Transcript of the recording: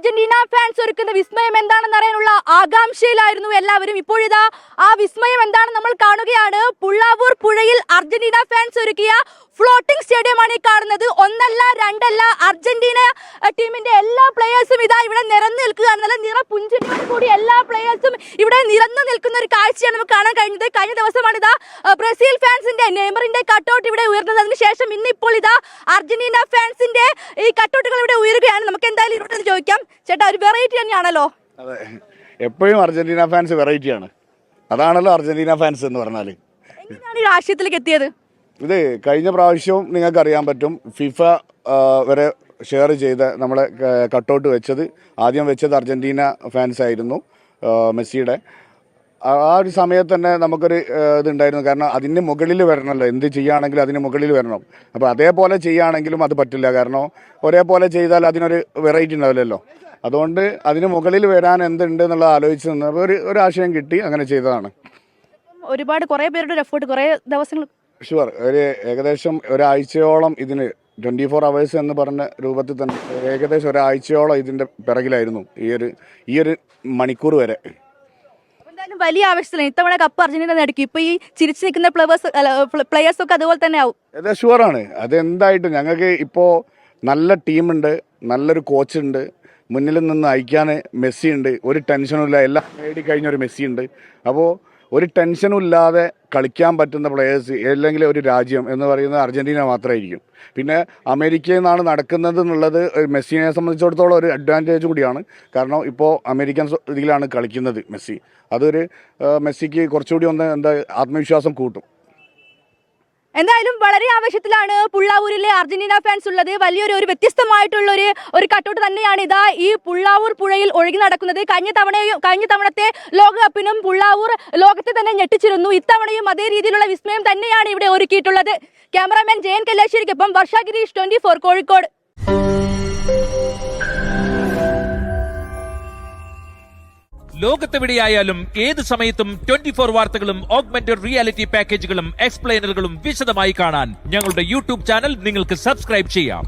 Argentina fans ഒരുക്കുന്ന വിസ്മയം എന്താണെന്ന് അറിയാനുള്ള ആകാംക്ഷയിലായിരുന്നു എല്ലാവരും. ഇപ്പോഴിതാ ആ വിസ്മയം എന്താണെന്ന് നമ്മൾ കാണുകയാണ്. പുള്ളാവൂർ പുഴയിൽ അർജന്റീന ഫാൻസ് ഒരുക്കിയ ഫ്ലോട്ടിംഗ് സ്റ്റേഡിയമാണ് ഈ കാണുന്നത്. ഒന്നല്ല രണ്ടല്ല, അർജന്റീന ടീമിന്റെ എല്ലാ പ്ലേയേഴ്സും ഇതാ ഇവിടെ നിറഞ്ഞു നിൽക്കുകയാണ്. നല്ല നിറപുഞ്ചിരിയോട് കൂടി എല്ലാ പ്ലേയേഴ്സും ഇവിടെ നിറഞ്ഞു നിൽക്കുന്ന ഒരു കാഴ്ചയാണ് നമുക്ക് കാണാൻ കഴിഞ്ഞത്. കഴിഞ്ഞ ദിവസമാണ് ഇതാ ബ്രസീൽ ഫാൻസിന്റെ നെയ്മറിന്റെ കട്ടൗട്ട് ഇവിടെ ഉയർന്നത്. അതിനുശേഷം ഇന്നിപ്പോൾ ഇതാ അർജന്റീന ഫാൻസിന്റെ ഈ കട്ടൗട്ടുകൾ ഇവിടെ ഉയരുകയാണ്. നമുക്ക് എന്തായാലും ഇവിടെ ചോദിക്കാം, ചേട്ടാ ഒരു വെറൈറ്റി തന്നെയാണല്ലോ. അതെ, എപ്പോഴും അർജന്റീന ഫാൻസ് വെറൈറ്റിയാണ്. അതാണല്ലോ അർജന്റീന ഫാൻസ് എന്ന് പറഞ്ഞാൽ. എങ്ങനെയാണ് ഈ രാഷ്ട്രീയത്തിലേക്ക് എത്തിയത്? ഇത് കഴിഞ്ഞ പ്രാവശ്യവും നിങ്ങൾക്ക് അറിയാൻ പറ്റും, ഫിഫ വരെ ഷെയർ ചെയ്ത നമ്മളെ കട്ടൗട്ട് വെച്ചത് ആദ്യം വെച്ചത് അർജന്റീന ഫാൻസ് ആയിരുന്നു, മെസ്സിയുടെ. ആ ഒരു സമയത്ത് തന്നെ നമുക്കൊരു ഇതുണ്ടായിരുന്നു. കാരണം അതിന് മുകളിൽ വരണമല്ലോ, എന്ത് ചെയ്യുകയാണെങ്കിലും അതിന് മുകളിൽ വരണം. അപ്പോൾ അതേപോലെ ചെയ്യുകയാണെങ്കിലും അത് പറ്റില്ല. കാരണം ഒരേപോലെ ചെയ്താൽ അതിനൊരു വെറൈറ്റി ഉണ്ടാവില്ലല്ലോ. അതുകൊണ്ട് അതിന് മുകളിൽ വരാൻ എന്തുണ്ട് എന്നുള്ളത് ആലോചിച്ച് നിന്നപ്പോൾ ഒരു ആശയം കിട്ടി, അങ്ങനെ ചെയ്തതാണ്. ഒരുപാട് കുറേ പേരുടെ ഒരു എഫേർട്ട്, കുറേ ദിവസങ്ങൾ. ഷുവർ, ഒരു ഏകദേശം ഒരാഴ്ചയോളം ഇതിന് 24 hours എന്ന് പറഞ്ഞ രൂപത്തിൽ തന്നെ ഏകദേശം ഒരാഴ്ചയോളം ഇതിൻ്റെ പിറകിലായിരുന്നു, ഈ ഒരു മണിക്കൂർ വരെ. എന്തായാലും വലിയ ആവശ്യത്തിലാണ് ഇത്തവണ കപ്പ് അർജന്റീന നേടിക്കും. ഇപ്പൊ ഈ ചിരിച്ചു നിൽക്കുന്ന പ്ലേയേഴ്സ് ഒക്കെ അതുപോലെ തന്നെ ആവും. അതെ, ഷുവറാണ്. അതെന്തായിട്ടും ഞങ്ങൾക്ക് ഇപ്പോൾ നല്ല ടീമുണ്ട്, നല്ലൊരു കോച്ചുണ്ട്, മുന്നിൽ നിന്ന് അയക്കാൻ മെസ്സി ഉണ്ട്. ഒരു ടെൻഷനും ഇല്ല, എല്ലാം നേടി കഴിഞ്ഞ ഒരു മെസ്സി ഉണ്ട്. അപ്പോൾ ഒരു ടെൻഷനും ഇല്ലാതെ കളിക്കാൻ പറ്റുന്ന പ്ലേയേഴ്സ് അല്ലെങ്കിൽ ഒരു രാജ്യം എന്ന് പറയുന്നത് അർജന്റീന മാത്രമായിരിക്കും. പിന്നെ അമേരിക്കയിൽ നിന്നാണ് നടക്കുന്നത് എന്നുള്ളത് മെസ്സിനെ സംബന്ധിച്ചിടത്തോളം ഒരു അഡ്വാൻറ്റേജ് കൂടിയാണ്. കാരണം ഇപ്പോൾ അമേരിക്കൻ ഇതിലാണ് കളിക്കുന്നത് മെസ്സി. അതൊരു മെസ്സിക്ക് കുറച്ചുകൂടി എന്താ ആത്മവിശ്വാസം കൂട്ടും. എന്തായാലും വളരെ ആവേശത്തിലാണ് പുള്ളാവൂരിലെ അർജന്റീന ഫാൻസ് ഉള്ളത്. വലിയൊരു വ്യത്യസ്തമായിട്ടുള്ള ഒരു കട്ടൗട്ട് തന്നെയാണ് ഇതാ ഈ പുള്ളാവൂർ പുഴയിൽ ഒഴുകി നടക്കുന്നത്. കഴിഞ്ഞ തവണത്തെ ലോകകപ്പിനും പുള്ളാവൂർ ലോകത്തെ തന്നെ ഞെട്ടിച്ചിരുന്നു. ഇത്തവണയും അതേ രീതിയിലുള്ള വിസ്മയം തന്നെയാണ് ഇവിടെ ഒരുക്കിയിട്ടുള്ളത്. ക്യാമറാമാൻ ജയൻ കല്യാശ്ശേരിക്കൊപ്പം വർഷ ഗിരീഷ്, 24 കോഴിക്കോട്. ലോകത്തെവിടെയായാലും ഏത് സമയത്തും 24 വാർത്തകളും ഓഗ്മെന്റഡ് റിയാലിറ്റി പാക്കേജുകളും എക്സ്പ്ലെയിനറുകളും വിശദമായി കാണാൻ ഞങ്ങളുടെ യൂട്യൂബ് ചാനൽ നിങ്ങൾക്ക് സബ്സ്ക്രൈബ് ചെയ്യാം.